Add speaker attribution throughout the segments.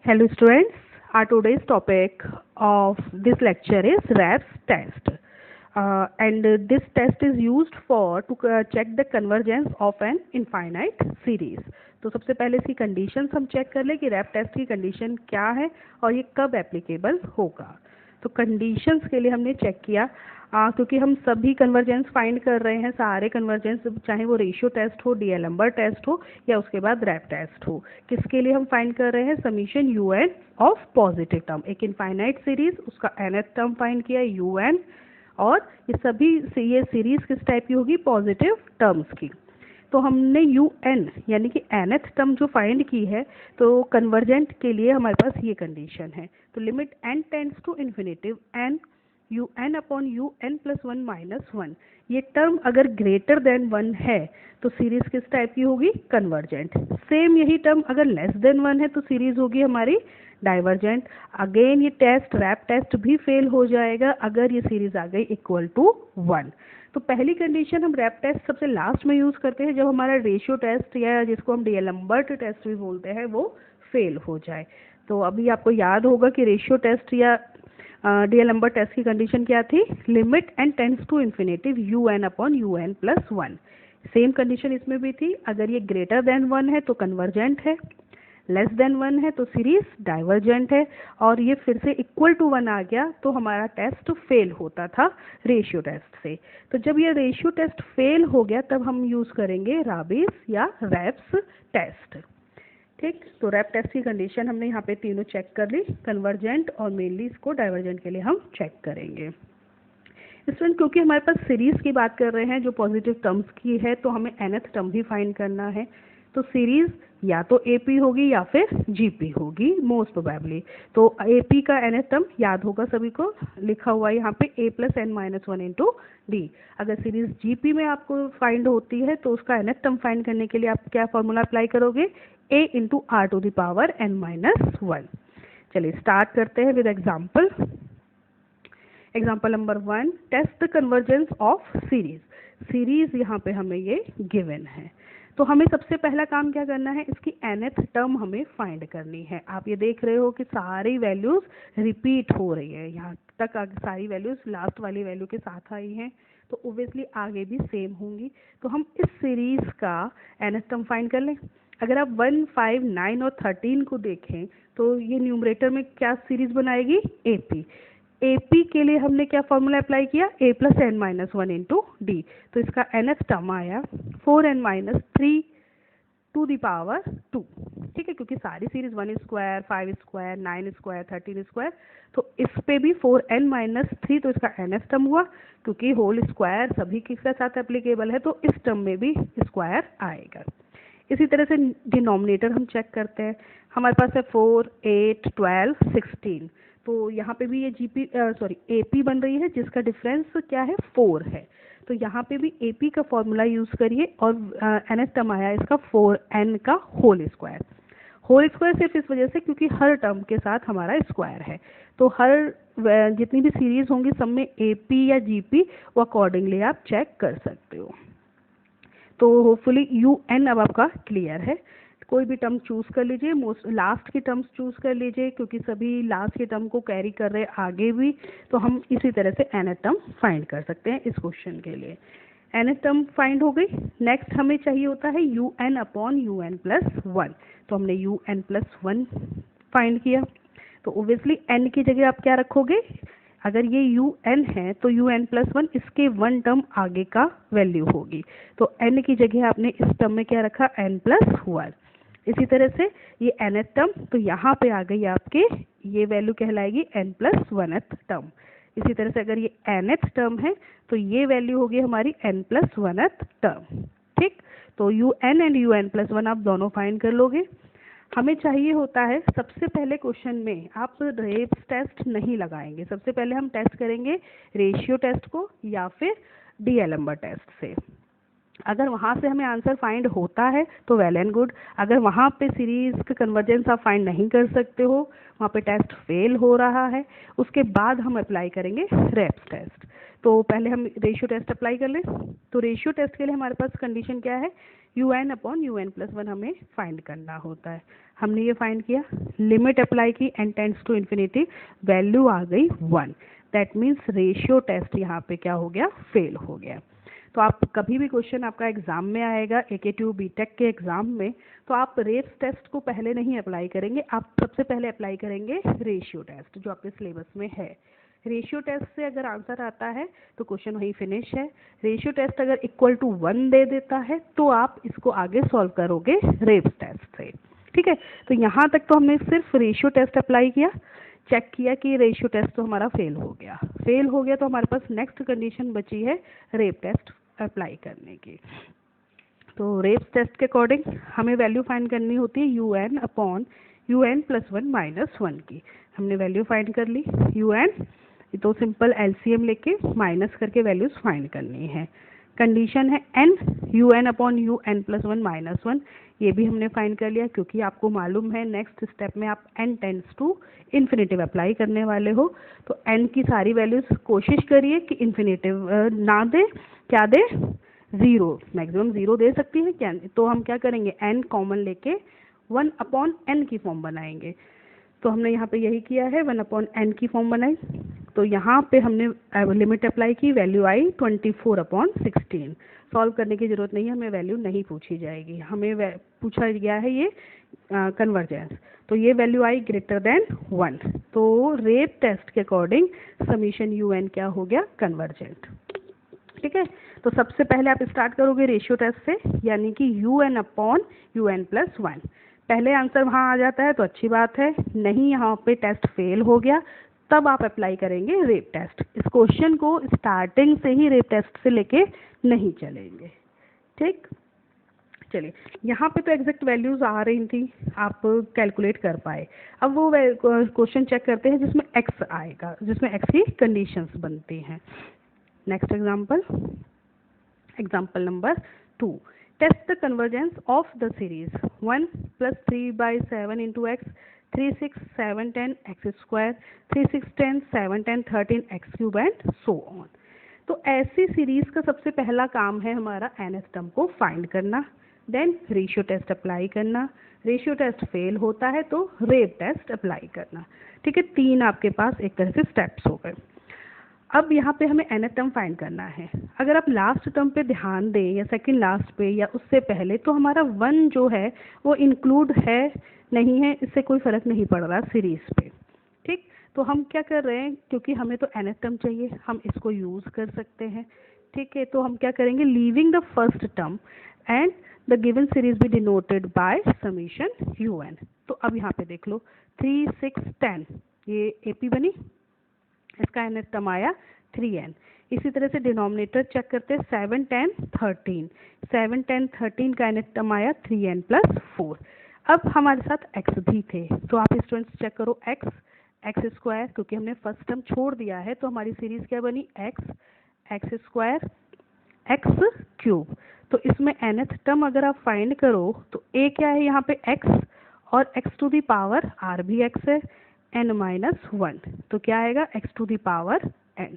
Speaker 1: Hello students, our today's topic of this lecture is RAPS test. And this test is used for to check the convergence of an infinite series. तो सबसे पहले इसकी conditions हम check कर लें कि rap test की condition क्या है और ये कब एप्लीकेबल होगा। तो कंडीशंस के लिए हमने चेक किया क्योंकि हम सभी कन्वर्जेंस फाइंड कर रहे हैं, सारे कन्वर्जेंस, चाहे वो रेशियो टेस्ट हो, डीएलएम्बर्ट टेस्ट हो या उसके बाद रैप टेस्ट हो। किसके लिए हम फाइंड कर रहे हैं? Summation u n of positive term, एक इनफाइनाइट सीरीज, उसका nth टर्म फाइंड किया यू एन, और ये सभी ये सीरीज किस टाइप की होगी? पॉजिटिव टर्म्स की। तो हमने यू एन यानी कि nth टर्म जो फाइंड की है, तो कन्वर्जेंट के लिए हमारे पास ये कंडीशन है। तो limit n tends to infinitive n u N upon you N plus one minus one, ये टर्म अगर ग्रेटर देन वन है तो सीरीज किस टाइप की होगी? कन्वर्जेंट। सेम यही टर्म अगर लेस देन वन है तो सीरीज होगी हमारी डाइवर्जेंट। अगेन ये टेस्ट रैप टेस्ट भी फेल हो जाएगा अगर ये सीरीज आ गई इक्वल टू वन। तो पहली कंडीशन हम रैप टेस्ट सबसे लास्ट में यूज करते हैं जब हमारा रेशियो टेस्ट या जिसको हम डीएलएम्बर्ट टेस्ट भी बोलते हैं वो फेल हो जाए। तो अभी आपको याद होगा कि रेशियो टेस्ट या डीएलएम्बर्ट टेस्ट की कंडीशन क्या थी? Limit n tends to infinitive u N upon you N plus one. Same condition इसमें भी थी, अगर ये ग्रेटर देन वन है तो कन्वर्जेंट है, लेस देन वन है तो सीरीज डाइवर्जेंट है, और ये फिर से इक्वल टू वन आ गया तो हमारा टेस्ट फेल होता था रेशियो टेस्ट से। तो जब ये रेशियो टेस्ट फेल हो गया तब हम यूज करेंगे राबिस या रैप्स टेस्ट। ठीक, तो रैप टेस्ट की कंडीशन हमने यहाँ पे तीनों चेक कर ली, कन्वर्जेंट और मेनली इसको डाइवर्जेंट के लिए हम चेक करेंगे। स्टूडेंट, क्योंकि हमारे पास सीरीज की बात कर रहे हैं जो पॉजिटिव टर्म्स की है, तो हमें nth टर्म भी फाइंड करना है। तो सीरीज या तो AP होगी या फिर GP होगी मोस्ट प्रोबेबली। तो AP का nth टर्म याद होगा सभी को, लिखा हुआ है यहाँ पे A plus n minus one into D. अगर सीरीज GP में आपको फाइंड होती है तो उसका nth टर्म फाइंड करने के लिए आप क्या फॉर्मूला अप्लाई करोगे? A into r to the power n minus one. चलिए स्टार्ट करते हैं with example. Example number 1, test the convergence of series. Series यहाँ पे हमें ये गिवन है, तो हमें सबसे पहला काम क्या करना है? इसकी nth टर्म हमें फाइंड करनी है। आप ये देख रहे हो कि सारी वैल्यूज रिपीट हो रही है, यहाँ तक सारी वैल्यूज लास्ट वाली वैल्यू के साथ आई हैं, तो ओब्वियसली आगे भी सेम होंगी। तो हम इस सीरीज का nth टर्म फाइंड कर लें। अगर आप 1, 5, 9 और 13 को देखें तो ये न्यूमरेटर में क्या सीरीज बनाएगी? AP। AP के लिए हमने क्या फॉर्मूला अप्लाई किया? A plus n minus one into d. तो इसका nth टर्म आया 4n minus three to the power 2। ठीक है, क्योंकि सारी series 1 square, 5 square, 9 square, 13 square, तो इस पे भी 4n माइनस थ्री, तो इसका nth टर्म हुआ। क्योंकि होल स्क्वायर सभी के साथ एप्लीकेबल है तो इस टर्म में भी स्क्वायर आएगा। इसी तरह से डिनोमिनेटर हम चेक करते हैं। हमारे पास है 4, 8, 12, 16, तो यहाँ पे भी ये AP बन रही है जिसका डिफरेंस क्या है? 4 है। तो यहाँ पे भी AP का फॉर्मूला यूज करिए और nth टर्म आया इसका 4n का होल स्क्वायर। होल स्क्वायर सिर्फ इस वजह से क्योंकि हर टर्म के साथ हमारा स्क्वायर है, तो हर जितनी भी सीरीज होंगी सब में AP या GP वो अकॉर्डिंगली आप चेक कर सकते हो। तो होपफुली UN अब आपका क्लियर है। कोई भी टर्म चूज कर लीजिए, मोस्ट लास्ट की टर्म्स चूज कर लीजिए क्योंकि सभी लास्ट के टर्म को कैरी कर रहे आगे भी, तो हम इसी तरह से nth टर्म फाइंड कर सकते हैं इस क्वेश्चन के लिए। nth टर्म फाइंड हो गई। नेक्स्ट हमें चाहिए होता है UN upon UN plus one, तो हमने UN प्लस वन फाइंड किया। तो ओब्वियसली n की जगह आप क्या रखोगे? अगर ये UN है तो UN प्लस वन इसके वन टर्म आगे का वैल्यू होगी, तो n की जगह आपने इस टर्म में क्या रखा? n plus one. इसी तरह से ये nth टर्म, तो यहाँ पे आ गई आपके ये वैल्यू कहलाएगी n प्लस वनथ टर्म। इसी तरह से अगर ये nth टर्म है तो ये वैल्यू होगी हमारी n प्लस वनथ टर्म। ठीक, तो UN and UN plus one आप दोनों फाइंड कर लोगे। हमें चाहिए होता है सबसे पहले क्वेश्चन में आप रेप्स टेस्ट नहीं लगाएंगे, सबसे पहले हम टेस्ट करेंगे रेशियो टेस्ट को या फिर डीएलएम्बर्ट टेस्ट से। अगर वहाँ से हमें आंसर फाइंड होता है तो वेल एंड गुड। अगर वहाँ पे सीरीज का कन्वर्जेंस आप फाइंड नहीं कर सकते हो, वहाँ पे टेस्ट फेल हो रहा है, उसके बाद हम अप्लाई करेंगे रैप्स टेस्ट। तो पहले हम रेशियो टेस्ट अप्लाई कर लें। तो रेशियो टेस्ट के लिए हमारे पास कंडीशन क्या है, un अपॉन un+1 हमें फाइंड करना होता है। हमने ये फाइंड किया, लिमिट अप्लाई की, n tends to infinity, value आ गई 1। दैट मीन्स रेशियो टेस्ट यहाँ पे क्या हो गया, फेल हो गया। तो आप कभी भी क्वेश्चन आपका एग्जाम में आएगा AKTU बीटेक के एग्जाम में, तो आप रेप्स टेस्ट को पहले नहीं अप्लाई करेंगे, आप सबसे पहले अप्लाई करेंगे रेशियो टेस्ट जो आपके सिलेबस में है। रेशियो टेस्ट से अगर आंसर आता है तो क्वेश्चन वहीं फिनिश है। रेशियो टेस्ट अगर इक्वल टू 1 दे देता है तो आप इसको आगे सॉल्व करोगे रेप्स टेस्ट से। ठीक है, तो यहाँ तक तो हमने सिर्फ रेशियो टेस्ट अप्लाई किया, चेक किया कि रेशियो टेस्ट तो हमारा फेल हो गया। फेल हो गया तो हमारे पास नेक्स्ट कंडीशन बची है रेप टेस्ट अप्लाई करने की। तो रेप्स टेस्ट के अकॉर्डिंग हमें वैल्यू फाइंड करनी होती है un अपॉन un+1 - 1 की। हमने वैल्यू फाइंड कर ली un, तो सिंपल LCM लेके माइनस करके वैल्यूज फाइंड करनी है। कंडीशन है n, un अपॉन un+1 - 1, ये भी हमने फाइंड कर लिया क्योंकि आपको मालूम है नेक्स्ट स्टेप में आप n tends to infinitive apply करने वाले हो। तो n की सारी वैल्यूज कोशिश करिए कि इन्फिनेटिव ना दे, क्या दे, 0, मैक्सिमम 0 दे सकती है क्या। तो हम क्या करेंगे, n कॉमन लेके 1 अपॉन n की फॉर्म बनाएंगे। तो हमने यहाँ पे यही किया है, 1 अपॉन n की फॉर्म बनाई। तो यहाँ पे हमने लिमिट अप्लाई की, वैल्यू आई 24/16। सॉल्व करने की ज़रूरत नहीं है, हमें वैल्यू नहीं पूछी जाएगी, हमें पूछा गया है ये कन्वर्जेंस। तो ये वैल्यू आई ग्रेटर देन 1। तो रेप टेस्ट के अकॉर्डिंग समीशन un क्या हो गया, कन्वर्जेंट। ठीक है, तो सबसे पहले आप स्टार्ट करोगे रेशियो टेस्ट से, यानी कि un अपॉन un+1। पहले आंसर वहाँ आ जाता है तो अच्छी बात है, नहीं यहाँ पे टेस्ट फेल हो गया तब आप अप्लाई करेंगे रेप टेस्ट। इस क्वेश्चन को स्टार्टिंग से ही रेप टेस्ट से लेके नहीं चलेंगे। ठीक, चलिए यहाँ पे तो एग्जैक्ट वैल्यूज आ रही थी, आप कैलकुलेट कर पाए। अब वो क्वेश्चन चेक करते हैं जिसमें x आएगा, जिसमें x की कंडीशंस बनती हैं। Next example, example number 2, test the convergence of the series 1 + 3/7 × x 3 6 7 10 x², 3 6 10 7 10 13 x³ and so on. तो ऐसी सीरीज का सबसे पहला काम है हमारा nth टर्म को फाइंड करना, देन रेशियो टेस्ट अप्लाई करना। रेशियो टेस्ट फेल होता है तो रेप टेस्ट अप्लाई करना। ठीक है, 3 आपके पास एक तरह से स्टेप्स हो गए। अब यहाँ पे हमें nth टर्म फाइंड करना है। अगर आप लास्ट टर्म पे ध्यान दें या सेकंड लास्ट पे या उससे पहले, तो हमारा 1 जो है वो इंक्लूड है नहीं है, इससे कोई फर्क नहीं पड़ रहा सीरीज पे। ठीक, तो हम क्या कर रहे हैं, क्योंकि हमें तो nth टर्म चाहिए, हम इसको यूज़ कर सकते हैं। ठीक है, तो हम क्या करेंगे, leaving the first term and the given series B denoted by summation un। तो अब यहाँ पे देख लो 3 6 10 ये AP बनी, इसका nth टर्म आया 3n। इसी तरह से डिनोमिनेटर चेक करते हैं, 7 10 13, 7 10 13 का nth टर्म आया 3n+4। अब हमारे साथ x भी थे, तो आप स्टूडेंट्स चेक करो x² क्योंकि हमने फर्स्ट टर्म छोड़ दिया है तो हमारी सीरीज क्या बनी, x² x³। तो इसमें nth टर्म अगर आप फाइंड करो तो a क्या है यहाँ पे x, और x⁴ r भी x है, n-1, तो क्या आएगा x⁴n।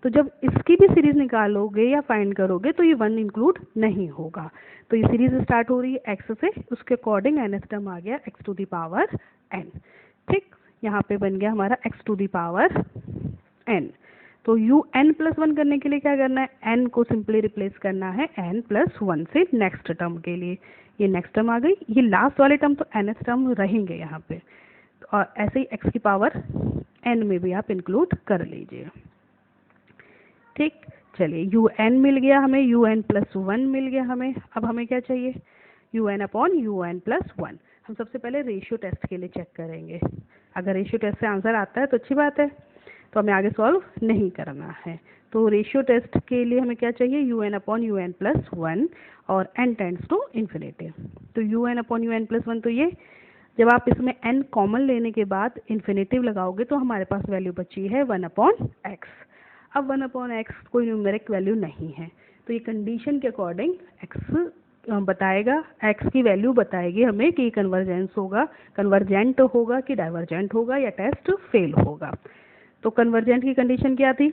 Speaker 1: तो जब इसकी भी सीरीज निकालोगे या फाइंड करोगे तो ये 1 इंक्लूड नहीं होगा। तो ये सीरीज स्टार्ट हो रही है x से, उसके अकॉर्डिंग nth टर्म आ गया x⁴n। ठीक, यहाँ पे बन गया हमारा x⁴n। तो un+1 करने के लिए क्या करना है, n को सिंपली रिप्लेस करना है n+1 से नेक्स्ट टर्म के लिए। ये नेक्स्ट टर्म आ गई, ये लास्ट वाले टर्म तो nth टर्म रहेंगे यहाँ पे, और ऐसे ही x⁴n में भी आप इंक्लूड कर लीजिए। ठीक, चलिए un मिल गया हमें, un+1 मिल गया हमें। अब हमें क्या चाहिए, un अपॉन un+1। हम सबसे पहले रेशियो टेस्ट के लिए चेक करेंगे, अगर रेशियो टेस्ट से आंसर आता है तो अच्छी बात है, तो हमें आगे सॉल्व नहीं करना है। तो रेशियो टेस्ट के लिए हमें क्या चाहिए, un अपॉन un+1 और n टेंड्स टू इन्फिनेटिव। तो un अपॉन un+1, तो ये जब आप इसमें n कॉमन लेने के बाद इन्फिनेटिव लगाओगे तो हमारे पास वैल्यू बची है 1/x। अब 1/x कोई न्यूमेरिक वैल्यू नहीं है, तो ये कंडीशन के अकॉर्डिंग x बताएगा, x की वैल्यू बताएगी हमें कि कन्वर्जेंस होगा, कन्वर्जेंट होगा कि डाइवर्जेंट होगा या टेस्ट फेल होगा। तो कन्वर्जेंट की कंडीशन क्या थी,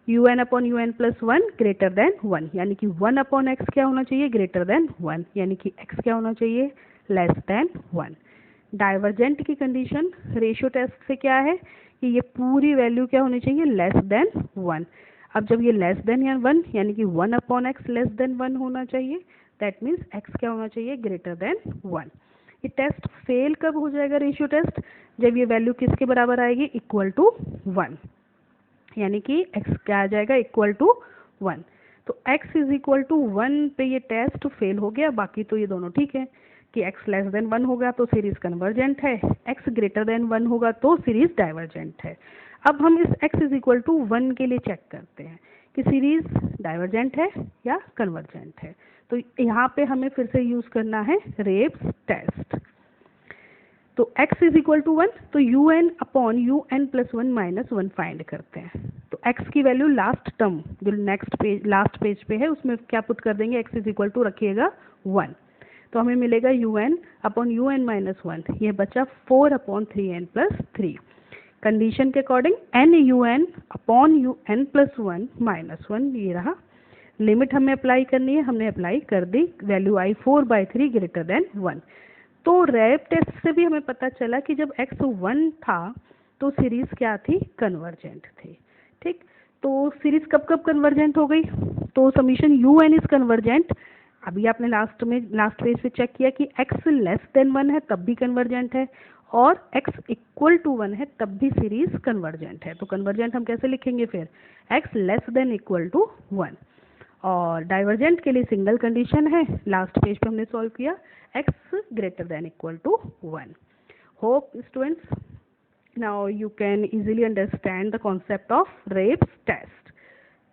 Speaker 1: u N upon you N plus one greater than one, यानी कि वन अपॉन एक्स क्या होना चाहिए, ग्रेटर देन वन, यानी कि एक्स क्या होना चाहिए, लेस देन वन। डाइवर्जेंट की कंडीशन रेशियो टेस्ट से क्या है कि ये पूरी वैल्यू क्या होनी चाहिए, लेस देन वन। अब जब ये लेस देन या वन, यानी कि one upon x less than one होना चाहिए, दैट मीन्स एक्स क्या होना चाहिए, ग्रेटर देन वन। ये टेस्ट फेल कब हो जाएगा, रेशियो टेस्ट, जब ये वैल्यू किसके बराबर आएगी, इक्वल टू वन, यानी कि x क्या आ जाएगा, इक्वल टू वन। तो x is equal to one पे ये टेस्ट फेल हो गया, बाकी तो ये दोनों ठीक है कि x लेस देन वन होगा तो सीरीज कन्वर्जेंट है, x ग्रेटर देन वन होगा तो सीरीज डाइवर्जेंट है। अब हम इस x is equal to one के लिए चेक करते हैं कि सीरीज डाइवर्जेंट है या कन्वर्जेंट है। तो यहाँ पे हमें फिर से यूज करना है रेप्स टेस्ट। तो x is equal to one, तो U N upon you N plus one minus one find करते हैं। तो x की वैल्यू लास्ट टर्म जो नेक्स्ट पेज लास्ट पेज पे है उसमें क्या पुट कर देंगे, x इज इक्वल टू रखिएगा वन, तो हमें मिलेगा U N upon you N minus one, ये बचा four upon three N plus three. Condition के according N u N upon you N plus one minus one, ये रहा। लिमिट हमें अप्लाई करनी है, हमने अप्लाई कर दी, वैल्यू आई four by three greater than one. तो रैप टेस्ट से भी हमें पता चला कि जब x वन था तो सीरीज क्या थी, कन्वर्जेंट थी। ठीक, तो सीरीज कब कब कन्वर्जेंट हो गई, तो summation u n is convergent, अभी आपने लास्ट पेज पे चेक किया कि x लेस देन वन है तब भी कन्वर्जेंट है, और x इक्वल टू वन है तब भी सीरीज कन्वर्जेंट है। तो कन्वर्जेंट हम कैसे लिखेंगे फिर, x less than equal to one. और डाइवर्जेंट के लिए सिंगल कंडीशन है, लास्ट पेज पे हमने सॉल्व किया, x greater than equal to one. Hope students now you can easily understand the concept of Rape's test.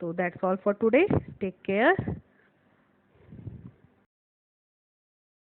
Speaker 1: So that's all for today. Take care.